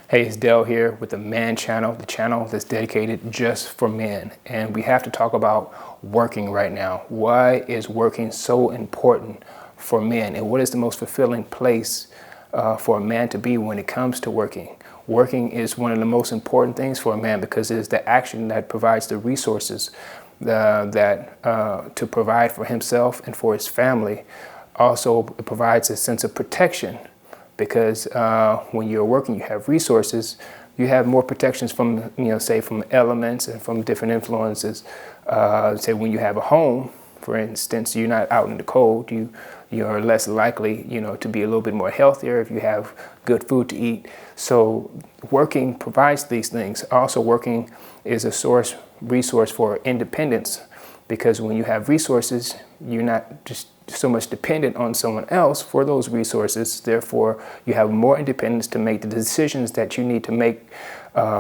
Hey, it's Dell here with the Man Channel, the channel that's dedicated just for men. And we have to talk about working right now. Why is working so important for men? And what is the most fulfilling place for a man to be when it comes to working? Working is one of the most important things for a man because it is the action that provides the resources to provide for himself and for his family. Also, it provides a sense of protection because when you're working, you have resources, you have more protections from, say from elements and from different influences. Say when you have a home, for instance, you're not out in the cold, you're less likely, to be a little bit more healthier if you have good food to eat. So working provides these things. Also, working is a resource for independence because when you have resources, you're not just so much dependent on someone else for those resources. Therefore, you have more independence to make the decisions that you need to make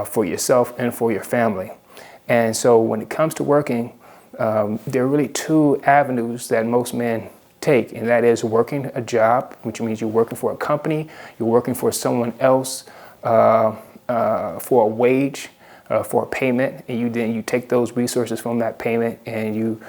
for yourself and for your family. And so when it comes to working, there are really two avenues that most men take, and that is working a job, which means you're working for a company, you're working for someone else for a wage, for a payment, and you take those resources from that payment and you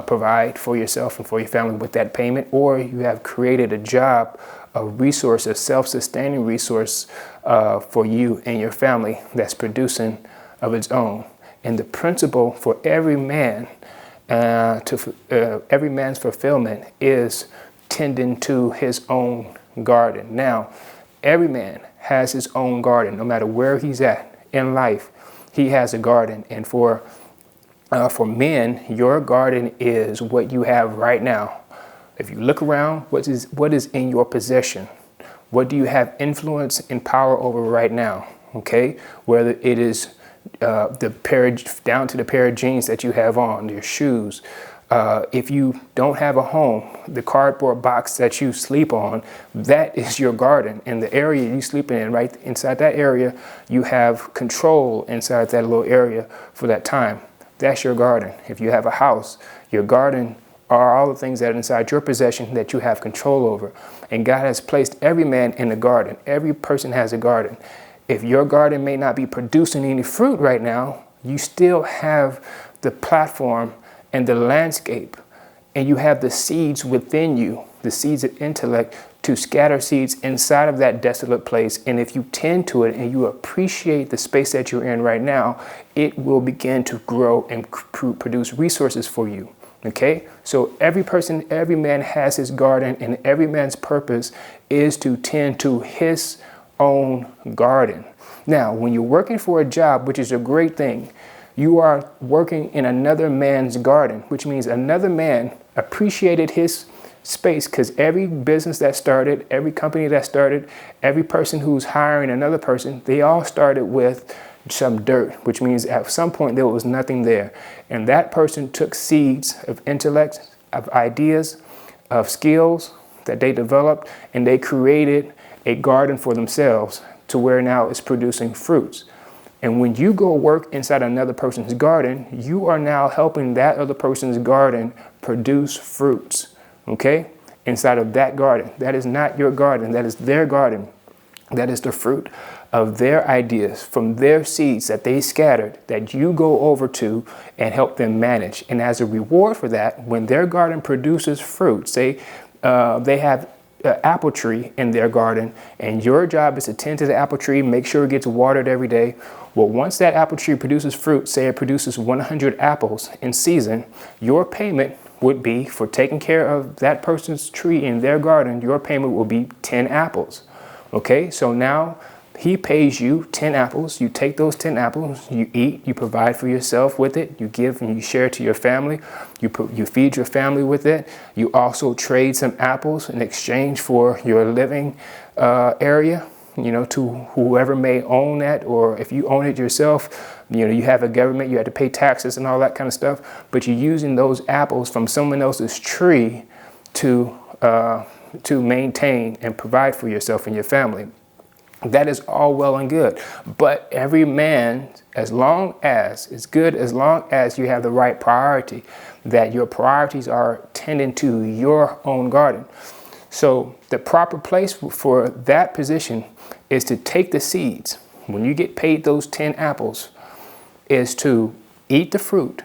provide for yourself and for your family with that payment, or you have created a job, a resource, a self-sustaining resource for you and your family that's producing of its own. And the principle for every man, every man's fulfillment is tending to his own garden. Now, every man has his own garden, no matter where he's at in life. He has a garden, and for men, your garden is what you have right now. If you look around, what is in your possession? What do you have influence and power over right now? Okay, whether it is down to the pair of jeans that you have on, your shoes. If you don't have a home, the cardboard box that you sleep on, that is your garden. And the area you sleep in, right inside that area, you have control inside that little area for that time. That's your garden. If you have a house, your garden are all the things that are inside your possession that you have control over. And God has placed every man in a garden. Every person has a garden. If your garden may not be producing any fruit right now, you still have the platform and the landscape, and you have the seeds within you, the seeds of intellect, to scatter seeds inside of that desolate place. And if you tend to it and you appreciate the space that you're in right now, it will begin to grow and produce resources for you. Okay? So every man has his garden, and every man's purpose is to tend to his own garden. Now, when you're working for a job, which is a great thing, you are working in another man's garden, which means another man appreciated his space, because every business that started, every company that started, every person who's hiring another person, they all started with some dirt, which means at some point there was nothing there. And that person took seeds of intellect, of ideas, of skills that they developed, and they created a garden for themselves to where now it's producing fruits. And when you go work inside another person's garden, you are now helping that other person's garden produce fruits, okay? Inside of that garden. That is not your garden, that is their garden. That is the fruit of their ideas from their seeds that they scattered, that you go over to and help them manage. And as a reward for that, when their garden produces fruit, say they have an apple tree in their garden, and your job is to tend to the apple tree, make sure it gets watered every day. Well, once that apple tree produces fruit, say it produces 100 apples in season, your payment would be for taking care of that person's tree in their garden. Your payment will be 10 apples. Okay, so now he pays you 10 apples. You take those 10 apples, you eat, you provide for yourself with it, you give and you share to your family, you feed your family with it. You also trade some apples in exchange for your living area, to whoever may own that, or if you own it yourself, you have a government, you have to pay taxes and all that kind of stuff, but you're using those apples from someone else's tree to maintain and provide for yourself and your family. That is all well and good, but every man, as long as you have the right priority, that your priorities are tending to your own garden. So the proper place for that position is to take the seeds when you get paid those 10 apples, is to eat the fruit,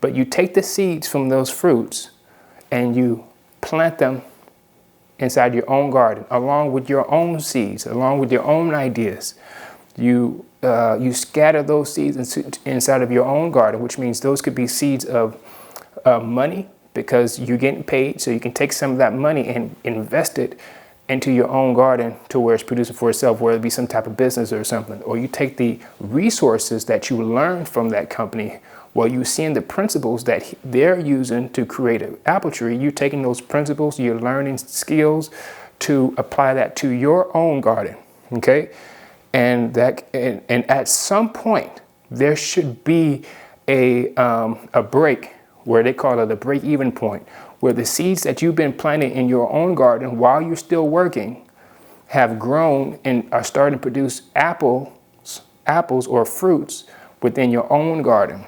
but you take the seeds from those fruits and you plant them inside your own garden, along with your own seeds, along with your own ideas. You scatter those seeds inside of your own garden, which means those could be seeds of money, because you're getting paid, so you can take some of that money and invest it into your own garden to where it's producing for itself, whether it be some type of business or something. Or you take the resources that you learned from that company, while you're seeing the principles that they're using to create an apple tree, you're taking those principles, you're learning skills to apply that to your own garden, okay? And at some point, there should be a break, where they call it a break-even point, where the seeds that you've been planting in your own garden while you're still working have grown and are starting to produce apples or fruits within your own garden.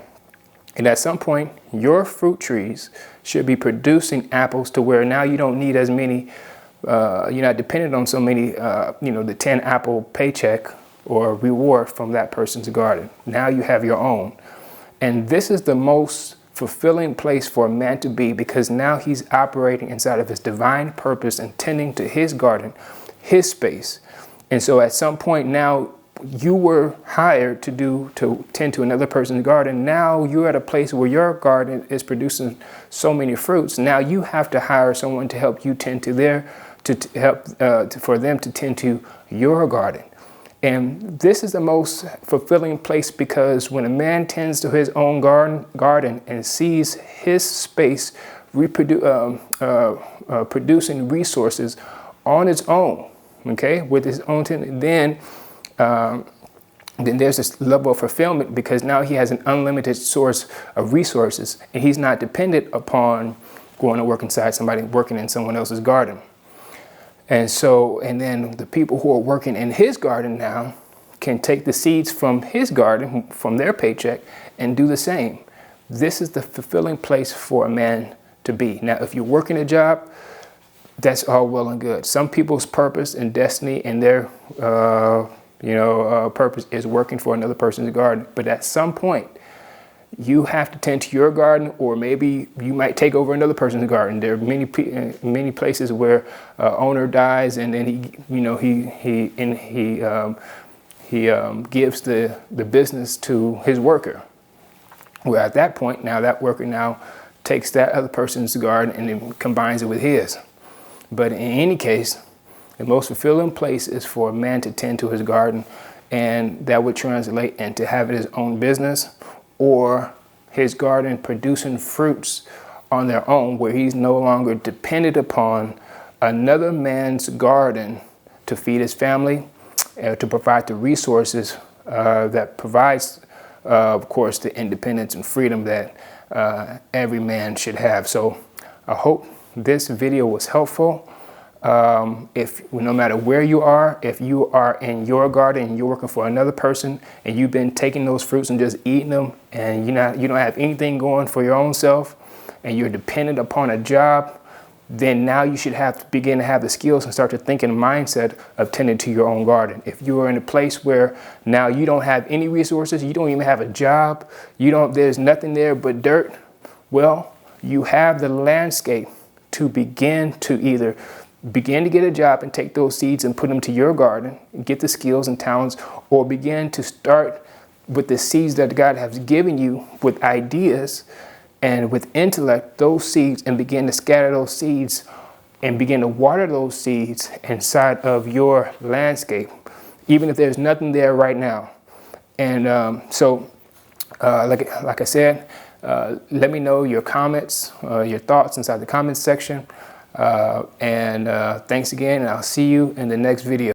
And at some point, your fruit trees should be producing apples to where now you don't need as many, you're not dependent on so many, the 10 apple paycheck or reward from that person's garden. Now you have your own. And this is the most fulfilling place for a man to be, because now he's operating inside of his divine purpose and tending to his garden, his space. And so at some point now, you were hired to tend to another person's garden. Now you're at a place where your garden is producing so many fruits. Now you have to hire someone to help you tend to for them to tend to your garden. And this is the most fulfilling place, because when a man tends to his own garden and sees his space producing resources on its own, okay, with his own, then there's this level of fulfillment, because now he has an unlimited source of resources, and he's not dependent upon going to work inside somebody working in someone else's garden. And then the people who are working in his garden now can take the seeds from his garden, from their paycheck, and do the same. This is the fulfilling place for a man to be. Now, if you're working a job, that's all well and good. Some people's purpose and destiny and their purpose is working for another person's garden. But at some point, you have to tend to your garden, or maybe you might take over another person's garden. There are many places where owner dies, and then he gives the business to his worker. Well, at that point, now that worker now takes that other person's garden and then combines it with his. But in any case, the most fulfilling place is for a man to tend to his garden, and that would translate into having his own business, or his garden producing fruits on their own, where he's no longer dependent upon another man's garden to feed his family, to provide the resources that provides, of course, the independence and freedom that every man should have. So I hope this video was helpful. No matter where you are, if you are in your garden and you're working for another person and you've been taking those fruits and just eating them, and you don't have anything going for your own self, and you're dependent upon a job, then now you should have to begin to have the skills and start to think in a mindset of tending to your own garden. If you are in a place where now you don't have any resources, you don't even have a job, there's nothing there but dirt, well, you have the landscape to begin to get a job and take those seeds and put them to your garden, get the skills and talents, or begin to start with the seeds that God has given you with ideas and with intellect, those seeds, and begin to scatter those seeds and begin to water those seeds inside of your landscape, even if there's nothing there right now. And like I said, let me know your comments, your thoughts inside the comments section. Thanks again, and I'll see you in the next video.